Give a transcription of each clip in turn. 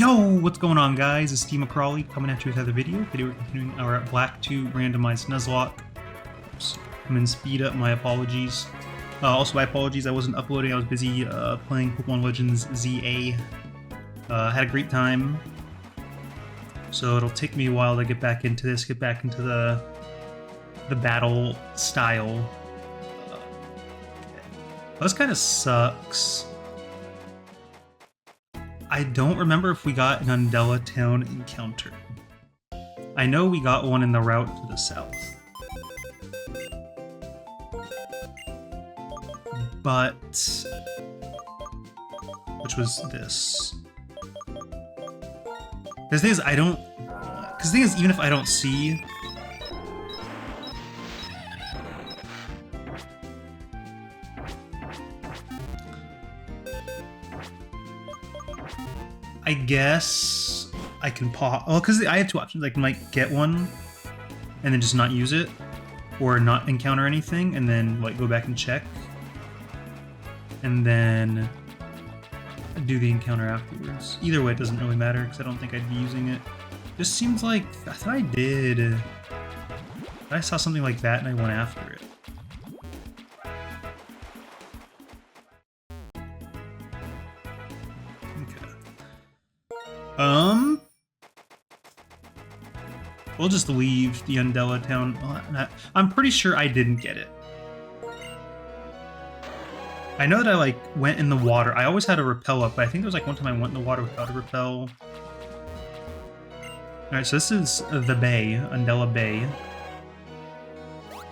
Yo, what's going on, guys? It's Steve McCrawley coming at you with another video. Today we're continuing our Black 2 Randomized Nuzlocke. Oops. I'm in speed up, my apologies. Also, my apologies, I wasn't uploading, I was busy playing Pokemon Legends ZA. Had a great time. So it'll take me a while to get back into this, get back into the battle style. This kind of sucks. I don't remember if we got an Undella Town encounter. I know we got one in the route to the south. But... which was this. The thing is, I don't... because the thing is, even if I don't see... I guess I can pause. Well, because I have two options. I can like get one and then just not use it, or not encounter anything and then like go back and check, and then do the encounter afterwards. Either way, it doesn't really matter because I don't think I'd be using it. Just seems like I thought I did. I saw something like that and I went after it. We'll just leave the Undella Town. I'm pretty sure I didn't get it. I know that I like went in the water. I always had a repel up, but I think there was like one time I went in the water without a repel. Alright, so this is the bay, Undella Bay.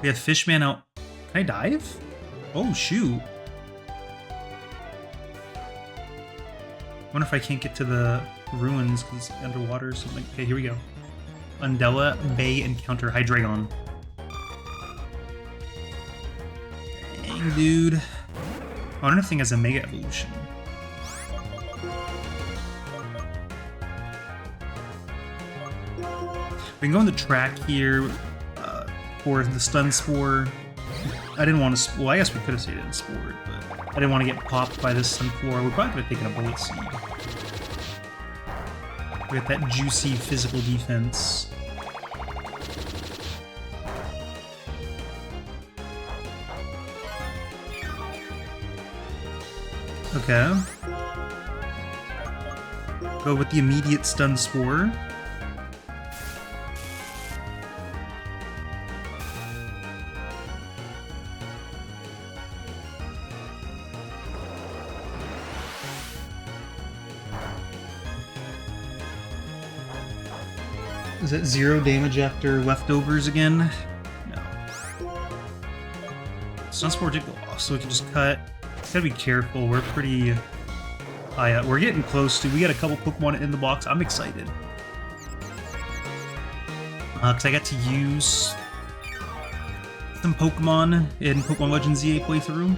We have Fishman out. Can I dive? Oh, shoot. Wonder if I can't get to the ruins because it's underwater or something. Okay, here we go. Undella Bay encounter Hydreigon. Dang, dude. I wonder if the thing has a Mega Evolution. We can go on the track here for the Stun Spore. I didn't want to... well, I guess we could have stayed in Spore, but I didn't want to get popped by this Sunflora. We probably could have taken a Bullet Seed. We got that juicy physical defense. Okay. Go with the immediate Stun Spore. Is it 0 damage after leftovers again? No. Stun Spore did go off, so we can just cut. Gotta be careful, we're pretty high up. We're getting close to, we got a couple Pokemon in the box. I'm excited. Because I got to use some Pokemon in Pokemon Legends ZA playthrough.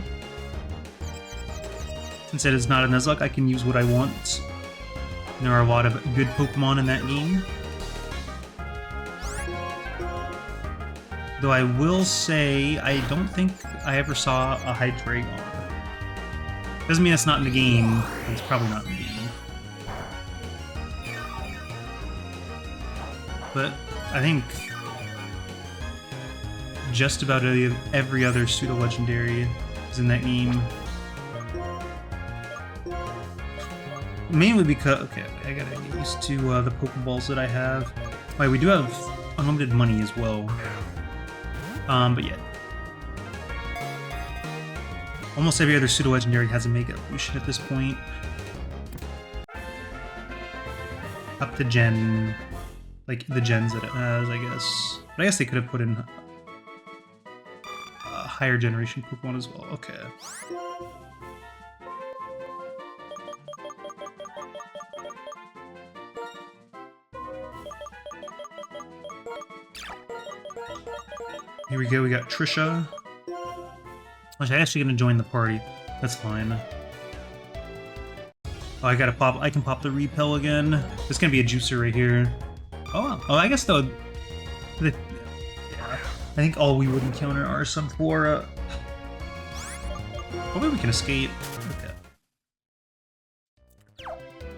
Since it is not a Nuzlocke, I can use what I want. And there are a lot of good Pokemon in that game. Though I will say, I don't think I ever saw a Hydreigon. Doesn't mean it's not in the game. It's probably not in the game. But I think just about every other pseudo-legendary is in that game. Mainly because... okay, I gotta get used to the Pokeballs that I have. Wait, we do have unlimited money as well. But yeah. Almost every other pseudo-legendary has a Mega Evolution at this point. Up to Gen... like, the gens that it has, I guess. But I guess they could have put in a higher generation Pokemon as well. Okay. Here we go, we got Trisha. I'm actually gonna join the party. That's fine. Oh, I gotta pop. I can pop the repel again. There's gonna be a juicer right here. Oh, I guess though. Yeah, I think all we would encounter are some Flora. Hopefully we can escape. Okay.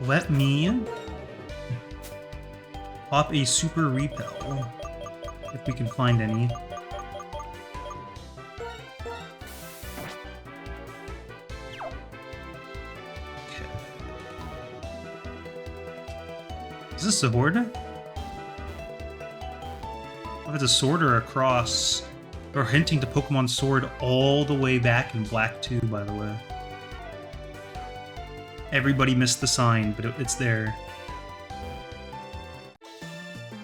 Let me pop a super repel if we can find any. Okay. Is this a sword? If it's a sword or a cross, or hinting to Pokemon Sword all the way back in Black 2, by the way. Everybody missed the sign, but it's there.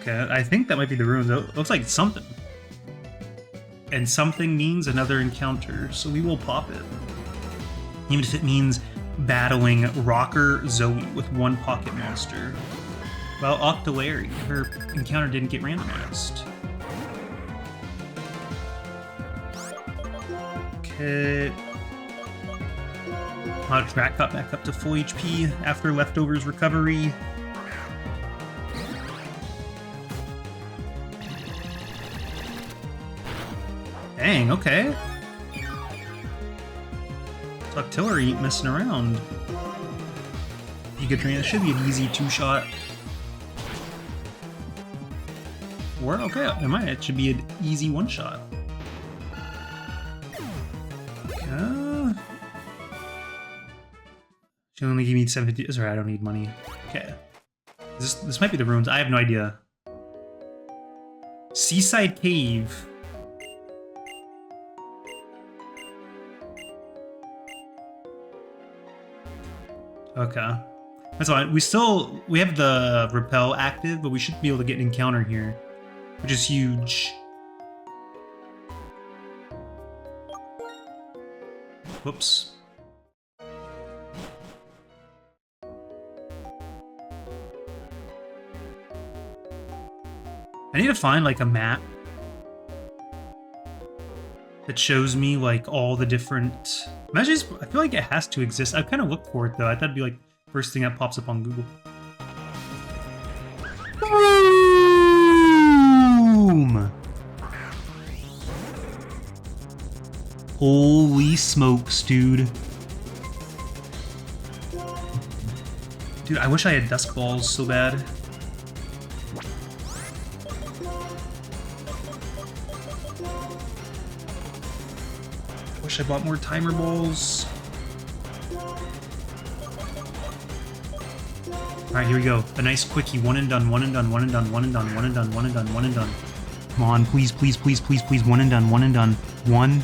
Okay, I think that might be the runes. It looks like something. And something means another encounter, so we will pop it. Even if it means battling Rocker Zoe with one pocket monster. Well, Octolary, her encounter didn't get randomized. Okay. Track got back up to full HP after Leftovers recovery. Dang, okay. Octillery ain't messing around. You could train. It should be an easy two-shot. Or, okay, never mind. It should be an easy one-shot. She only give me 750. Sorry, I don't need money. Okay. This might be the runes. I have no idea. Seaside Cave. Okay. That's fine. We have the repel active, but we should be able to get an encounter here, which is huge. Whoops. I need to find like a map that shows me like all the different. Imagine, I feel like it has to exist. I've kind of looked for it though. I thought it'd be like first thing that pops up on Google. Boom! Holy smokes, dude. Dude, I wish I had Dusk Balls so bad. I bought more timer balls. Alright, here we go. A nice quickie. One and done, one and done, one and done, one and done, one and done, one and done, one and done. Come on, please, please, please, please, please. One and done, one and done. One.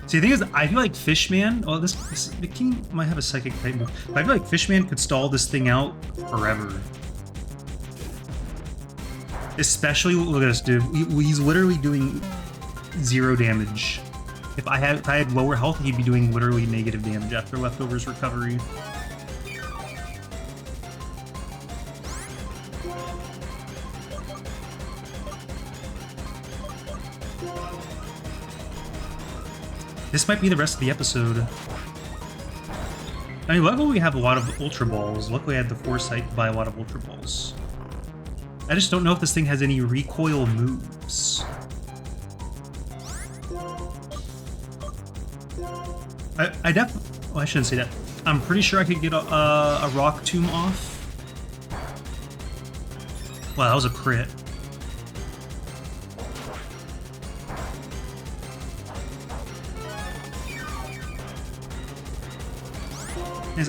See, the thing is, I feel like Fishman. Oh, the king might have a psychic type move. But I feel like Fishman could stall this thing out forever. Especially, look at this dude. He's literally doing 0 damage. If I had lower health, he'd be doing literally negative damage after Leftovers recovery. This might be the rest of the episode. I mean, luckily we have a lot of Ultra Balls. Luckily I had the foresight to buy a lot of Ultra Balls. I just don't know if this thing has any recoil moves. I definitely... Well, I shouldn't say that. I'm pretty sure I could get a Rock Tomb off. Wow, that was a crit.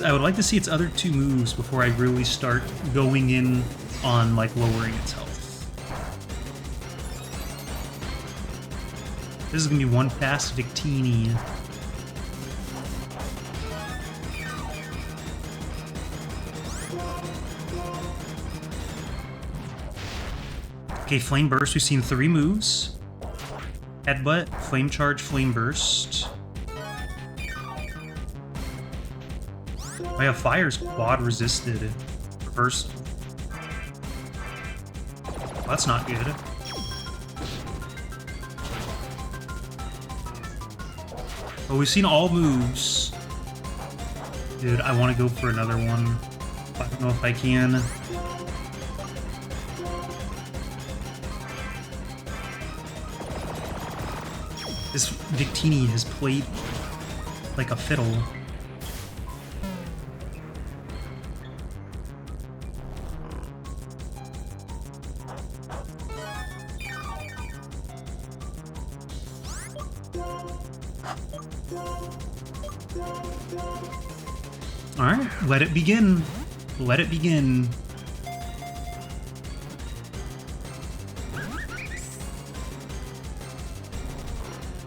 I would like to see its other 2 moves before I really start going in on like lowering its health. This is gonna be one fast Victini. Okay, Flame Burst, we've seen 3 moves. Headbutt, Flame Charge, Flame Burst. Oh yeah, Fire's quad resisted. Reverse. Well, that's not good. But we've seen all moves. Dude, I want to go for another one. I don't know if I can. This Victini has played like a fiddle. Alright, let it begin. Let it begin.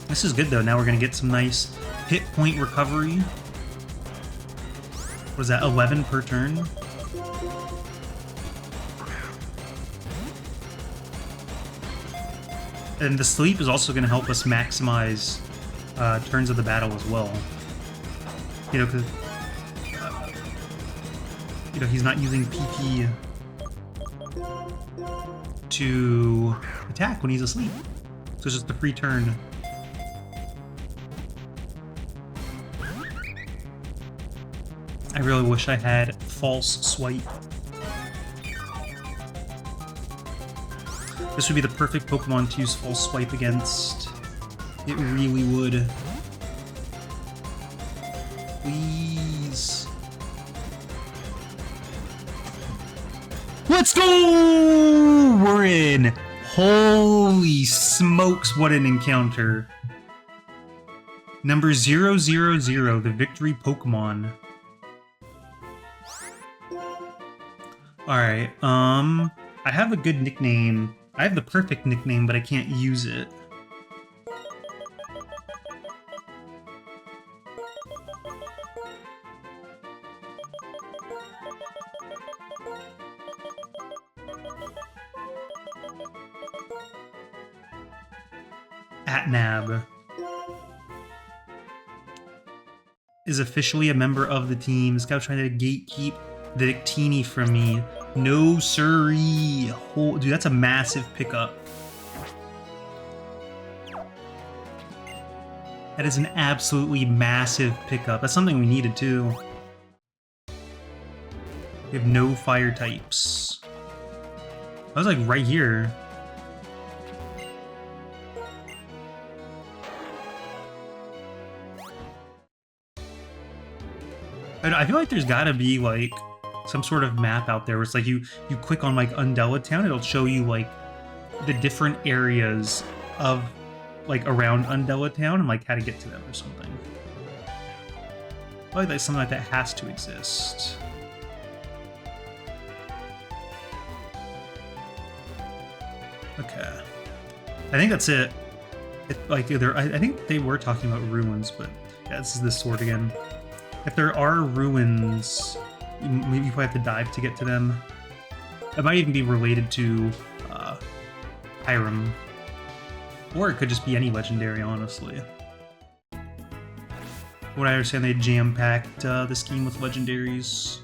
This is good though. Now we're gonna get some nice hit point recovery. Was that 11 per turn? And the sleep is also gonna help us maximize turns of the battle as well. You know, because you know he's not using PP to attack when he's asleep, so it's just a free turn. I really wish I had false swipe. This would be the perfect Pokemon to use false swipe against. It really would. Please. Let's go! We're in. Holy smokes, what an encounter. Number 000, the victory Pokemon. Alright, I have a good nickname. I have the perfect nickname, but I can't use it. Atnab is officially a member of the team. This guy's trying to gatekeep the Victini from me. No siree. Dude, that's a massive pickup. That is an absolutely massive pickup. That's something we needed too. We have no fire types. I was like right here. I feel like there's gotta be like some sort of map out there where it's like you click on like Undella Town, it'll show you like the different areas of like around Undella Town and like how to get to them or something. I feel like that's something like that has to exist. Okay, I think that's it. Like I think they were talking about ruins, but yeah, this is this sword again. If there are ruins, maybe you probably have to dive to get to them. It might even be related to Hiram. Or it could just be any legendary, honestly. What I understand, they jam-packed this game with legendaries.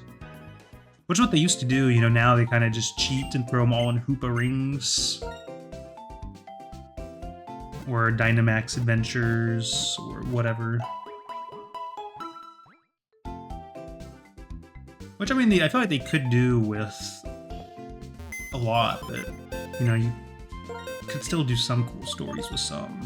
Which is what they used to do, you know, now they kind of just cheat and throw them all in Hoopa rings. Or Dynamax Adventures, or whatever. Which, I mean, I feel like they could do with a lot, but, you know, you could still do some cool stories with some.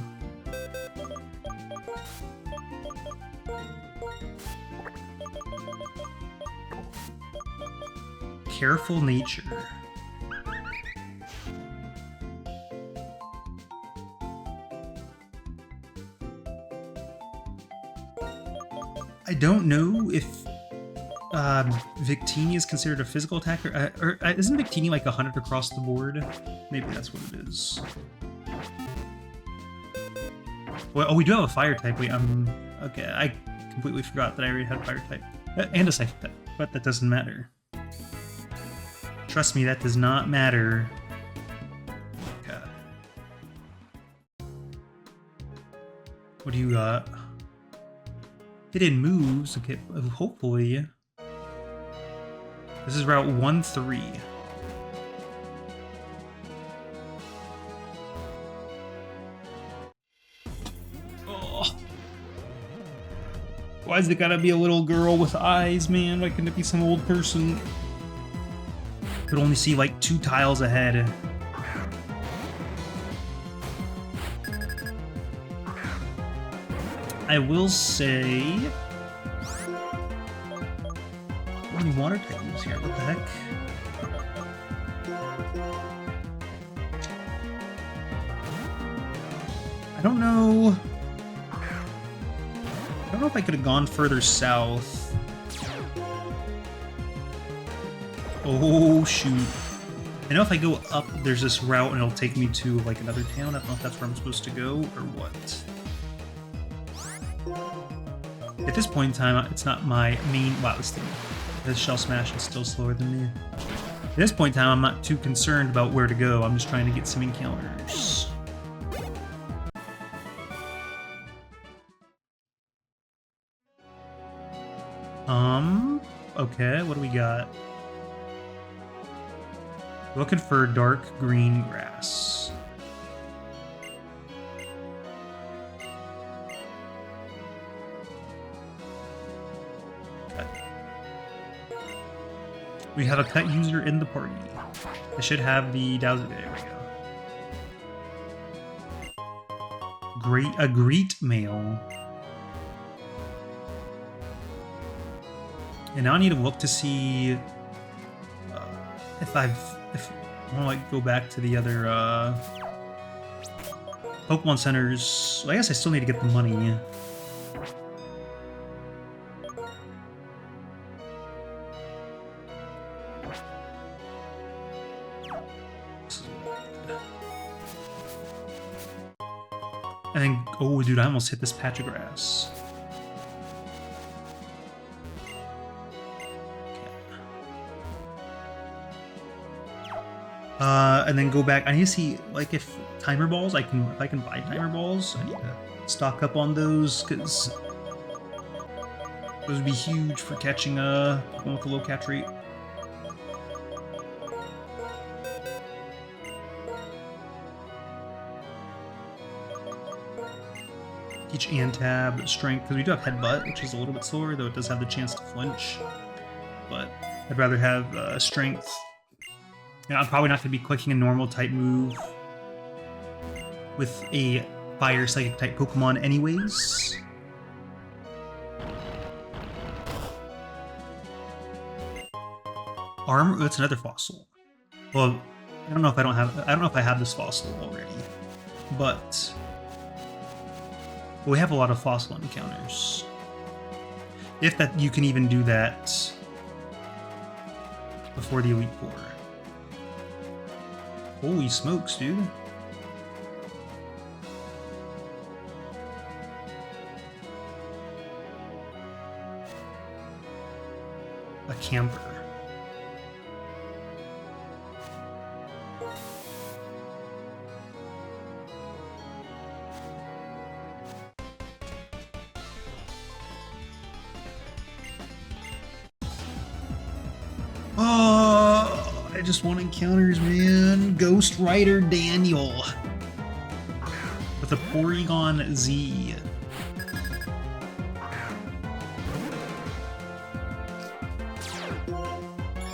Careful nature. I don't know if Victini is considered a physical attacker, or isn't Victini like 100 across the board? Maybe that's what it is. Well, oh, we do have a fire type. Wait, okay. I completely forgot that I already had a fire type and a psychic type, but that doesn't matter. Trust me, that does not matter. Okay. What do you got? Hidden moves. Okay, hopefully. This is Route 1-3. Oh. Why is it gotta be a little girl with eyes, man? Why couldn't it be some old person? Could only see like 2 tiles ahead. I will say... How many water type moves here? What the heck? I don't know... I don't know if I could have gone further south. Oh, shoot. I know if I go up, there's this route and it'll take me to, like, another town. I don't know if that's where I'm supposed to go or what. At this point in time, it's not my main... Wow, this Shell Smash is still slower than me. At this point in time, I'm not too concerned about where to go. I'm just trying to get some encounters. Okay, what do we got? Looking for dark green grass. Cut. We have a cut user in the party. I should have the Dowser. There we go. A great mail. And now I need to look to see if I want to like go back to the other Pokemon centers. Well, I guess I still need to get the money. And then, oh dude, I almost hit this patch of grass. And then go back. I need to see like if timer balls. If I can buy timer balls. I need to stock up on those because those would be huge for catching one with a low catch rate. Teach Antab strength because we do have headbutt, which is a little bit slower, though it does have the chance to flinch. But I'd rather have strength. Yeah, I'm probably not going to be clicking a normal type move with a fire psychic type Pokemon anyways. Armor, that's another fossil. Well, I don't know if I have this fossil already, but we have a lot of fossil encounters. If that you can even do that before the Elite Four. Holy smokes, dude. A camper. I just want encounters, man. Ghost Rider Daniel with a Porygon Z.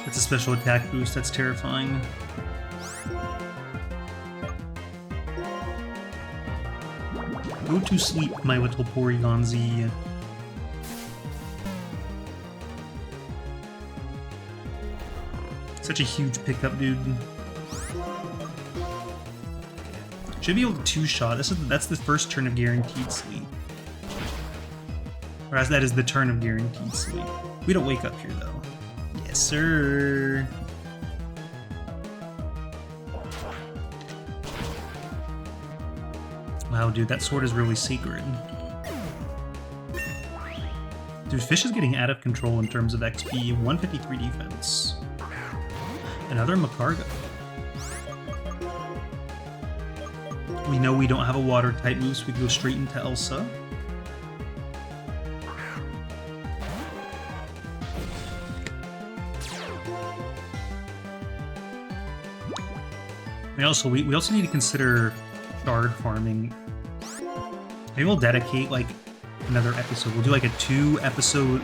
That's a special attack boost. That's terrifying. Go to sleep, my little Porygon Z. Such a huge pickup, dude. Should be able to two-shot. That's the first turn of guaranteed sleep. Or as that is the turn of guaranteed sleep. We don't wake up here though. Yes, sir. Wow, dude, that sword is really sacred. Dude, Fish is getting out of control in terms of XP. 153 defense. Another Macargo. We know we don't have a water type move, so we can go straight into Elsa. We also need to consider shard farming. Maybe we'll dedicate like another episode. We'll do like a two upload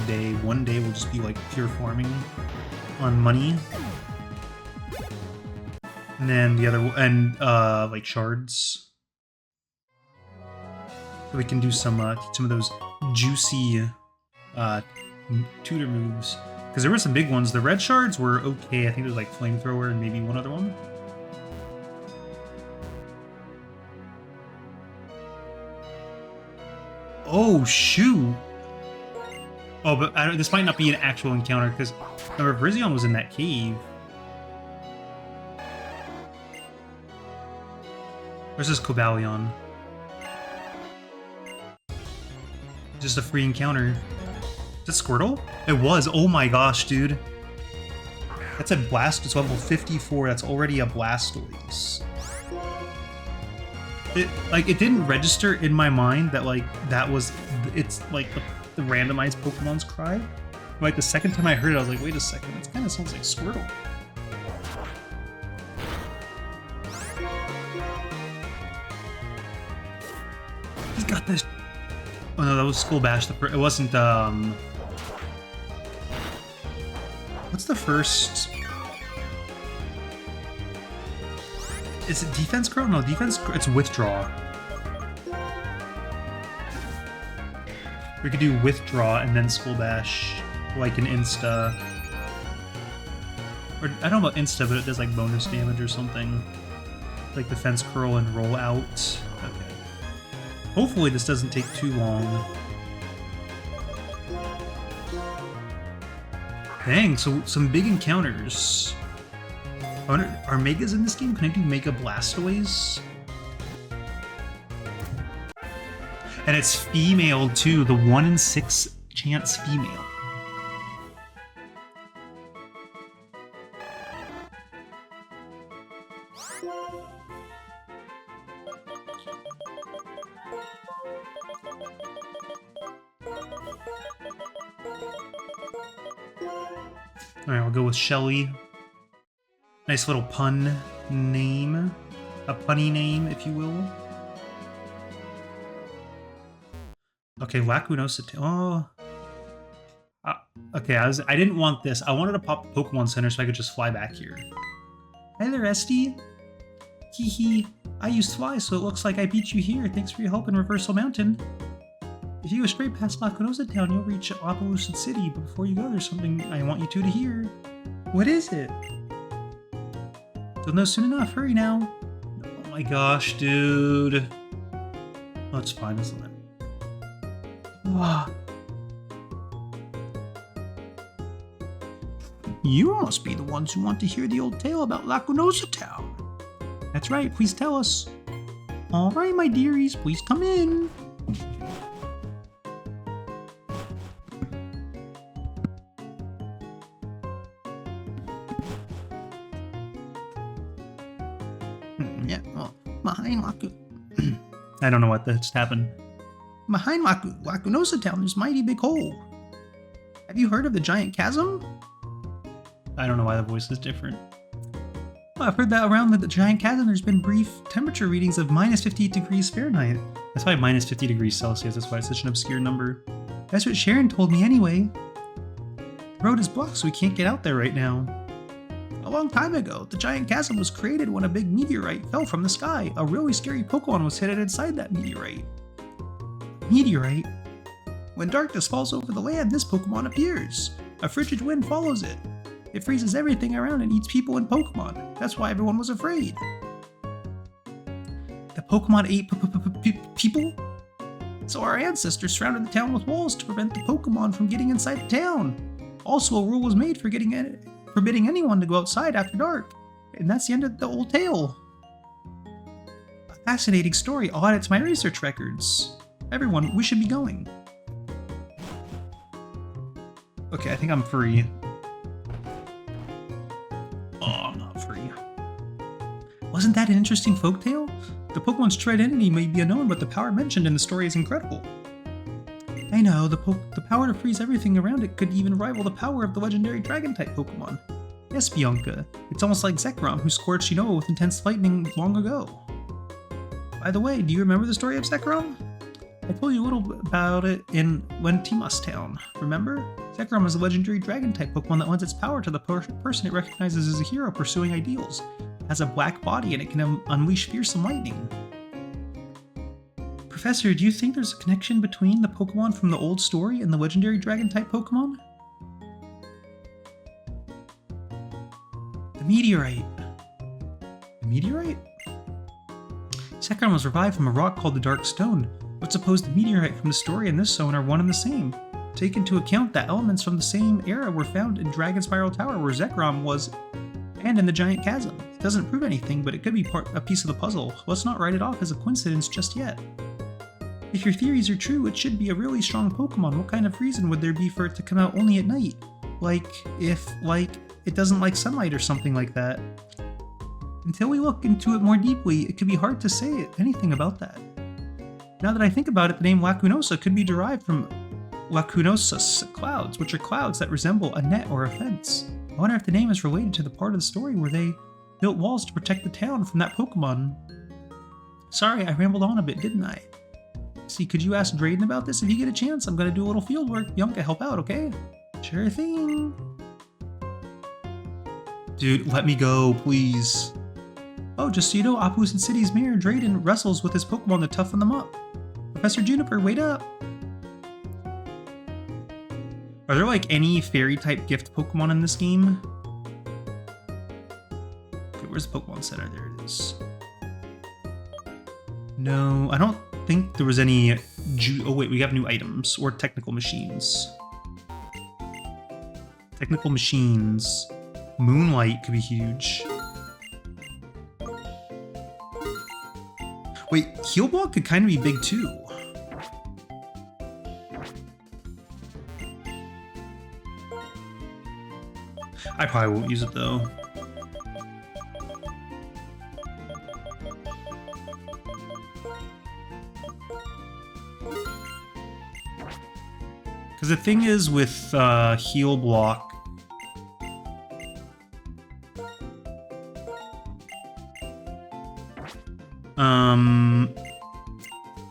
day. One day will just be like pure farming on money, and then the other like shards. So we can do some of those juicy tutor moves. Because there were some big ones. The red shards were okay. I think there's like flamethrower and maybe one other one. Oh shoot! Oh, but this might not be an actual encounter because remember Brizion was in that cave. Versus Cobalion. Just a free encounter. Is it Squirtle? It was. Oh my gosh, dude. That's a Blast. It's level 54. That's already a Blastoise. It didn't register in my mind that like that was it's like the randomized Pokemon's cry. Like the second time I heard it, I was like, wait a second, it kind of sounds like Squirtle. He's got this. Oh no, that was Skull Bash. It wasn't. What's the first? Is it Defense Curl? No, Defense. It's Withdraw. We could do Withdraw and then Skull Bash, like an Insta. Or I don't know about Insta, but it does like bonus damage or something. Like Defense Curl and Roll Out. Okay. Hopefully this doesn't take too long. Dang, so some big encounters. I wonder, are Megas in this game? Can I do Mega Blastoise? And it's female too, the 1 in 6 chance female. Alright, I'll go with Shelly. Nice little pun name. A punny name, if you will. Okay, Lacunosa. Oh. Okay, I didn't want this. I wanted to pop Pokemon Center so I could just fly back here. Hey there, Esty. Hee hee. I used Fly, so it looks like I beat you here. Thanks for your help in Reversal Mountain. If you go straight past Lacunosa Town, you'll reach Opelousas City, but before you go, there's something I want you two to hear. What is it? You'll know soon enough. Hurry now. Oh my gosh, dude. Oh, it's fine. It's fine. You must be the ones who want to hear the old tale about Lacunosa Town. That's right, please tell us. Alright, my dearies, please come in. Yeah, well, behind I don't know what just happened. Behind Lacunosa Town, there's a mighty big hole. Have you heard of the giant chasm? I don't know why the voice is different. Well, I've heard that around the giant chasm there's been brief temperature readings of minus 58 degrees Fahrenheit. That's why minus 50 degrees Celsius, that's why it's such an obscure number. That's what Sharon told me anyway. The road is blocked so we can't get out there right now. A long time ago, the giant chasm was created when a big meteorite fell from the sky. A really scary Pokemon was hidden inside that meteorite. Meteorite? When darkness falls over the land, this Pokemon appears. A frigid wind follows it. It freezes everything around and eats people and Pokemon. That's why everyone was afraid. The Pokemon ate people? So our ancestors surrounded the town with walls to prevent the Pokemon from getting inside the town. Also, a rule was made for forbidding anyone to go outside after dark. And that's the end of the old tale. A fascinating story. I'll add it to my research records. Everyone, we should be going. Okay, I think I'm free. Oh, I'm not free. Wasn't that an interesting folktale? The Pokemon's true identity may be unknown, but the power mentioned in the story is incredible. I know, the power to freeze everything around it could even rival the power of the legendary Dragon-type Pokemon. Yes, Bianca. It's almost like Zekrom, who scorched Unova with intense lightning long ago. By the way, do you remember the story of Zekrom? I told you a little bit about it in Lentimas Town, remember? Zekrom is a legendary Dragon-type Pokemon that lends its power to the person it recognizes as a hero pursuing ideals. It has a black body and it can unleash fearsome lightning. Professor, do you think there's a connection between the Pokemon from the old story and the legendary Dragon-type Pokemon? The meteorite. The meteorite? Sekron was revived from a rock called the Dark Stone, but suppose the meteorite from the story and this zone are one and the same. Take into account that elements from the same era were found in Dragon Spiral Tower where Zekrom was, and in the Giant Chasm. It doesn't prove anything, but it could be a piece of the puzzle. Let's not write it off as a coincidence just yet. If your theories are true, it should be a really strong Pokemon. What kind of reason would there be for it to come out only at night? It doesn't like sunlight or something like that. Until we look into it more deeply, it could be hard to say anything about that. Now that I think about it, the name Lacunosa could be derived from Lacunosus clouds, which are clouds that resemble a net or a fence. I wonder if the name is related to the part of the story where they built walls to protect the town from that Pokemon. Sorry, I rambled on a bit, didn't I? See, could you ask Drayden about this if you get a chance? I'm gonna do a little field work. Bianca, help out, okay? Sure thing. Dude, let me go, please. Oh, just so you know, Opposite City's mayor, Drayden, wrestles with his Pokemon to toughen them up. Professor Juniper, wait up! Are there like any fairy-type gift Pokemon in this game? Okay, where's the Pokemon Center? There it is. No, I don't think there was any... Oh wait, we have new items, or technical machines. Technical machines. Moonlight could be huge. Wait, Heal Block could kind of be big too. I probably won't use it though. Because the thing is with Heal Block,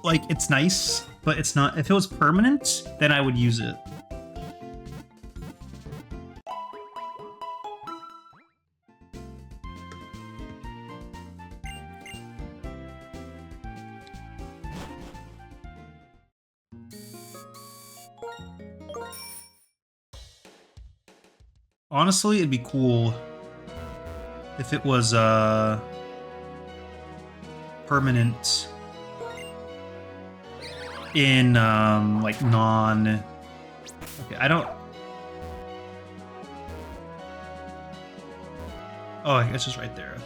like, it's nice, but it's not. If it was permanent, then I would use it. Honestly, it'd be cool if it was permanent in like non... Okay, I don't... Oh, it's just right there. Okay.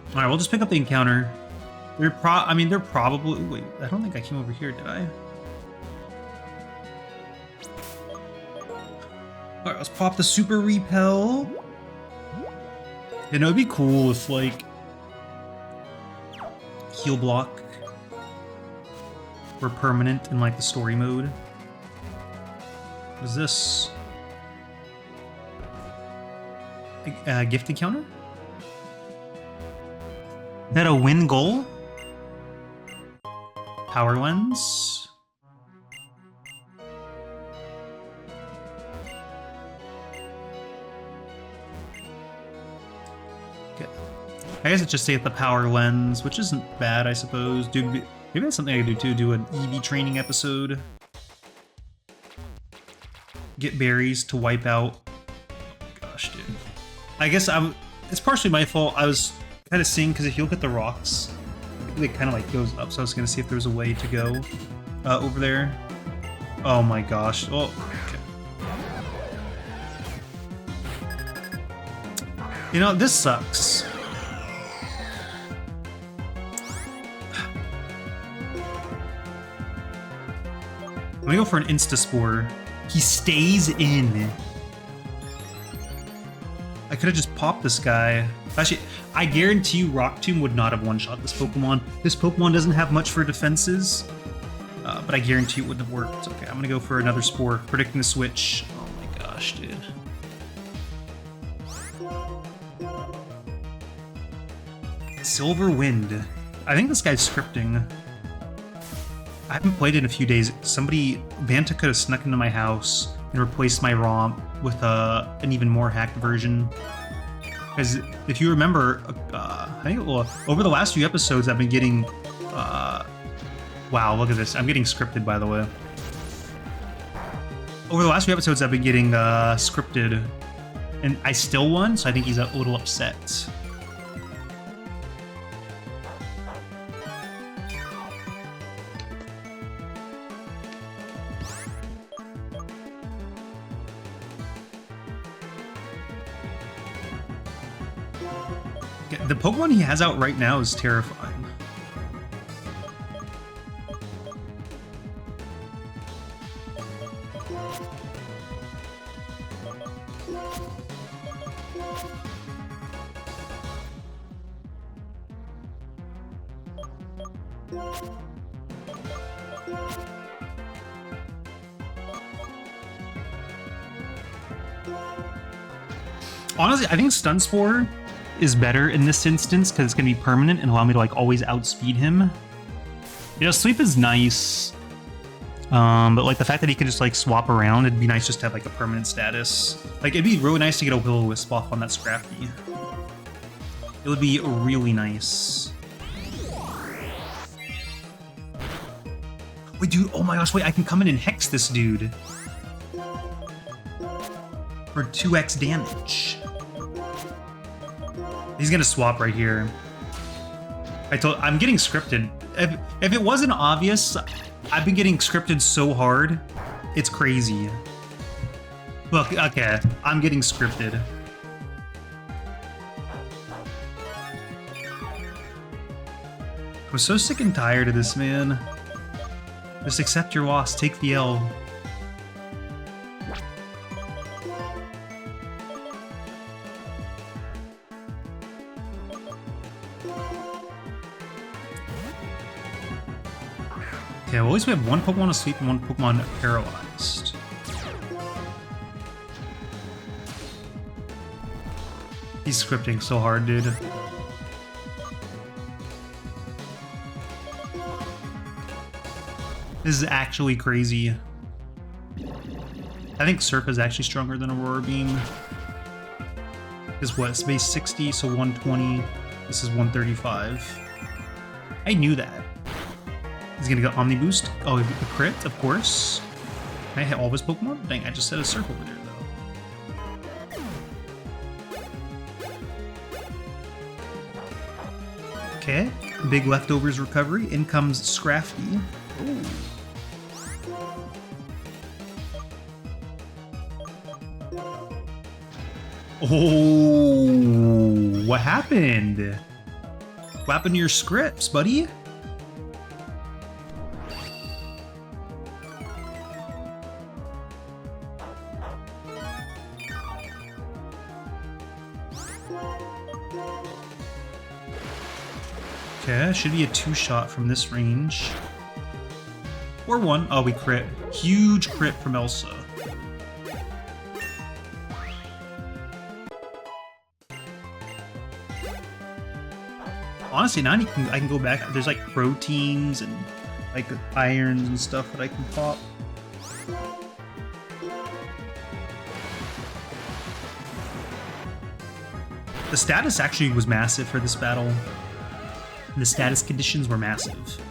All right, we'll just pick up the encounter. They're probably... Wait, I don't think I came over here, did I? Alright, let's pop the Super Repel. You know, it'd be cool if, like, Heal Block were permanent in, like, the story mode. What is this? A gift encounter? Is that a win goal? Power Lens? I guess it just say at the Power Lens, which isn't bad, I suppose. Dude, maybe that's something I could do too. Do an EV training episode. Get berries to wipe out. Oh my gosh, dude. I guess it's partially my fault. I was kind of seeing, because if you look at the rocks, it kind of like goes up. So I was going to see if there was a way to go over there. Oh my gosh. Oh, okay. You know, this sucks. I'm gonna go for an Instaspore. He stays in. I could have just popped this guy. Actually, I guarantee you Rock Tomb would not have one-shot this Pokemon. This Pokemon doesn't have much for defenses, but I guarantee it wouldn't have worked. Okay, I'm gonna go for another Spore, predicting the switch. Oh my gosh, dude. Silver Wind. I think this guy's scripting. I haven't played in a few days. Vanta could have snuck into my house and replaced my ROM with an even more hacked version. Because if you remember, I think over the last few episodes, I've been getting Wow, look at this. I'm getting scripted, by the way. Over the last few episodes, I've been getting scripted. And I still won, so I think he's a little upset. The Pokemon he has out right now is terrifying. Honestly, I think Stun Spore is better in this instance because it's going to be permanent and allow me to like always outspeed him. You know, Sleep is nice, but like the fact that he can just like swap around, it'd be nice just to have like a permanent status. Like it'd be really nice to get a Will-O-Wisp off on that Scrafty. It would be really nice. Wait, dude, oh my gosh, wait, I can come in and hex this dude. For 2x damage. He's gonna swap right here. I'm getting scripted. If it wasn't obvious, I've been getting scripted so hard. It's crazy. Look, okay, I'm getting scripted. I'm so sick and tired of this, man. Just accept your loss, take the L. Okay, well, at least we have one Pokemon asleep and one Pokemon paralyzed. He's scripting so hard, dude. This is actually crazy. I think Surf is actually stronger than Aurora Beam. Is what? It's base 60, so 120. This is 135. I knew that. He's gonna go Omni Boost. Oh, the crit, of course. Can I hit all of his Pokemon? Dang, I just set a Surf over there, though. Okay, big leftovers recovery. In comes Scrafty. Ooh. Oh, what happened? What happened to your scripts, buddy? Okay, should be a 2-shot from this range. Or 1. Oh, we crit. Huge crit from Elsa. Honestly, now I can go back. There's like proteins and like irons and stuff that I can pop. The status actually was massive for this battle. The status conditions were massive.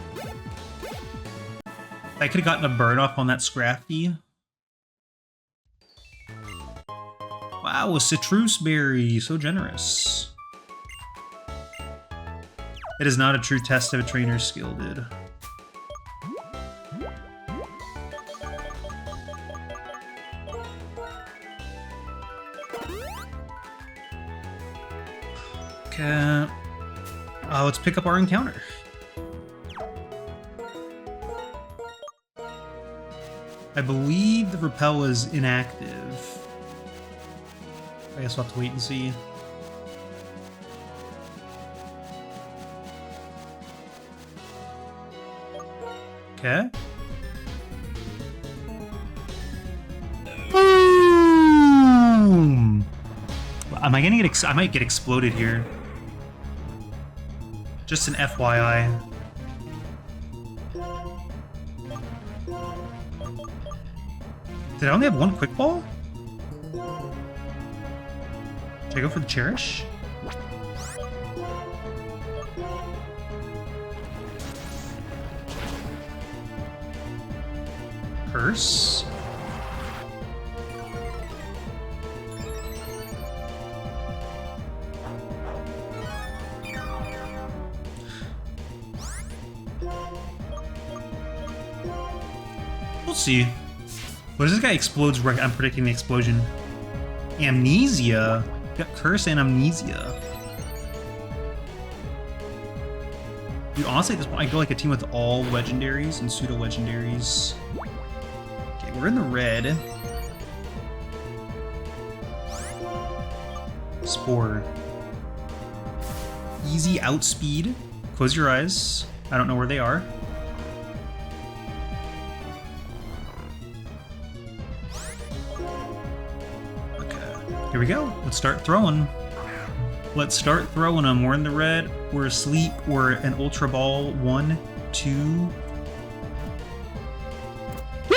I could have gotten a burn off on that Scrafty. Wow, a Citrus Berry, so generous. It is not a true test of a trainer's skill, dude. Okay. Let's pick up our encounter. I believe the repel is inactive. I guess we'll have to wait and see. Okay. Boom! Am I gonna get? I might get exploded here. Just an FYI. Did I only have one Quick Ball? Should I go for the Cherish? Curse. We'll see. What if this guy explodes right? I'm predicting the explosion. Amnesia? Got Curse and Amnesia. Dude, honestly, at this point, I go like a team with all legendaries and pseudo-legendaries. Okay, we're in the red. Spore. Easy outspeed. Close your eyes. I don't know where they are. Okay, here we go. Let's start throwing. Let's start throwing them. We're in the red. We're asleep. We're an Ultra Ball. 1, 2. Woo!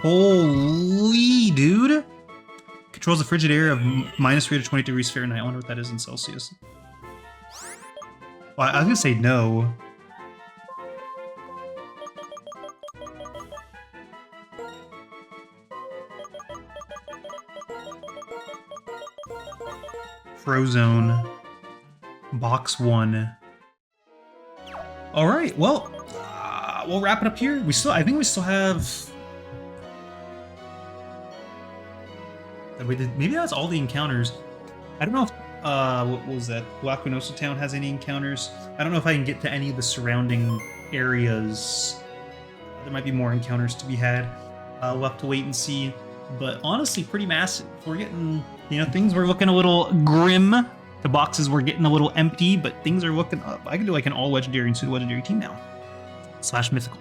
Holy dude! Controls a frigid air of -3 to 20 degrees Fahrenheit. I wonder what that is in Celsius. Well, I was gonna say no. Frozone. Box 1. All right, well, we'll wrap it up here. I think we still have. Maybe that's all the encounters. I don't know if what was that? Lacunosa Town has any encounters. I don't know if I can get to any of the surrounding areas. There might be more encounters to be had. We'll have to wait and see. But honestly, pretty massive. We're getting, things were looking a little grim. The boxes were getting a little empty, but things are looking up. I can do like an all legendary and pseudo legendary team now. / mythical.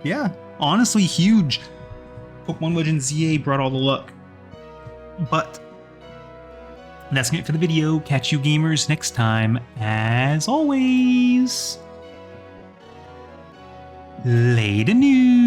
Yeah, honestly, huge. Pokemon Legends ZA brought all the luck. But that's it for the video. Catch you gamers next time. As always, later news.